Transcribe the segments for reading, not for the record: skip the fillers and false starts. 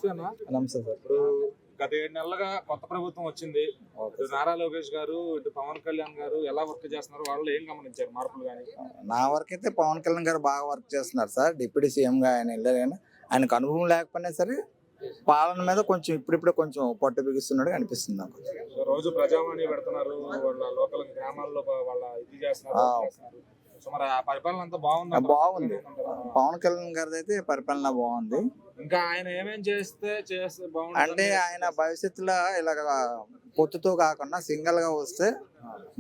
నమస్తే అన్న. నమస్తే సార్. ఇప్పుడు గత 7 నెలలుగా కొత్త ప్రభుత్వం వచ్చింది. ఇటు నారా లోకేష్ గారు, ఇటు పవన్ కళ్యాణ్ గారు ఎలా వర్క్ చేస్తున్నారు, వాళ్ళు ఏం గమనించారు మార్పులు కానీ? నా వరకు అయితే పవన్ కళ్యాణ్ గారు బాగా వర్క్ చేస్తున్నారు సార్. డిప్యూటీ సీఎంగా ఆయన వెళ్ళారు కానీ ఆయనకు అనుభవం లేకపోయినా సరే పాలన మీద కొంచెం ఇప్పుడిప్పుడే కొంచెం పట్టు బిగిస్తున్నాడు అనిపిస్తుంది నాకు. సో రోజు ప్రజావాణి పెడుతున్నారు, వాళ్ళ లోకల్ గ్రామాల్లో వాళ్ళ ఇది చేస్తున్నారు. సో మరి ఆ పరిపాలన అంతా బాగుంది. పవన్ కళ్యాణ్ గారిది అయితే పరిపాలన బాగుంది. ఇంకా ఆయన ఏమేం చేస్తే బాగుంటుంది అంటే ఆయన భవిష్యత్తులో ఇలాగ పొత్తుతో కాకుండా సింగల్ గా వస్తే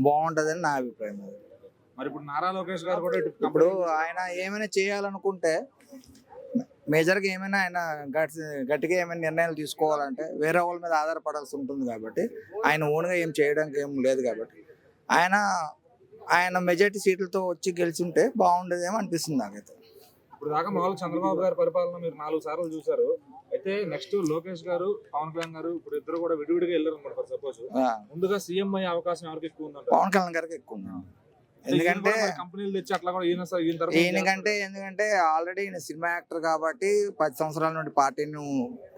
బాగుంటదని నా అభిప్రాయం. మరి ఇప్పుడు నారా లోకేష్ గారు కూడా ఇప్పుడు ఆయన ఏమైనా చేయాలనుకుంటే మేజర్ గా ఏమైనా ఆయన గట్టిగా ఏమైనా నిర్ణయాలు తీసుకోవాలంటే వేరే వాళ్ళ మీద ఆధారపడాల్సి ఉంటుంది కాబట్టి ఆయన ఓన్ గా ఏం చేయడానికి ఏం లేదు కాబట్టి ఆయన మెజారిటీ సీట్లతో వచ్చి గెలిచింటే బాగుండేదేమో అనిపిస్తుంది నాకైతే. ఇప్పుడు దాకా మామూలు చంద్రబాబు గారి పరిపాలన మీరు 4 సార్లు చూసారు. అయితే నెక్స్ట్ లోకేష్ గారు, పవన్ కళ్యాణ్ గారు ఇప్పుడు ఇద్దరు కూడా విడివిడిగా వెళ్ళారు అనుకుంటారు. సపోజ్ ముందుగా సీఎం అయ్యే అవకాశం ఎవరికి ఎక్కువ ఉందంట? పవన్ కళ్యాణ్ గారికి ఎక్కువ ఉంది. ఎందుకంటే కంపెనీలు తెచ్చి అట్లా కూడా ఎందుకంటే ఆల్రెడీ ఈయన సినిమా యాక్టర్ కాబట్టి 10 సంవత్సరాల నుండి పార్టీని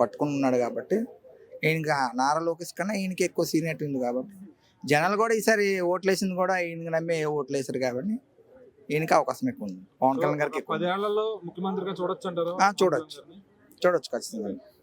పట్టుకున్నాడు కాబట్టి ఈయనకి నారా లోకేష్ కన్నా ఈయనకి ఎక్కువ సీనియర్ ఉంది కాబట్టి జనాలు కూడా ఈసారి ఓట్లేసింది కూడా ఈయనకి నమ్మి ఓట్లేసారు కాబట్టి ఈయనకి అవకాశం ఎక్కువ ఉంది. పవన్ కళ్యాణ్ గారికి 10 ఏళ్లలో ముఖ్యమంత్రిగా చూడొచ్చు అంటారు? చూడొచ్చు ఖచ్చితంగా.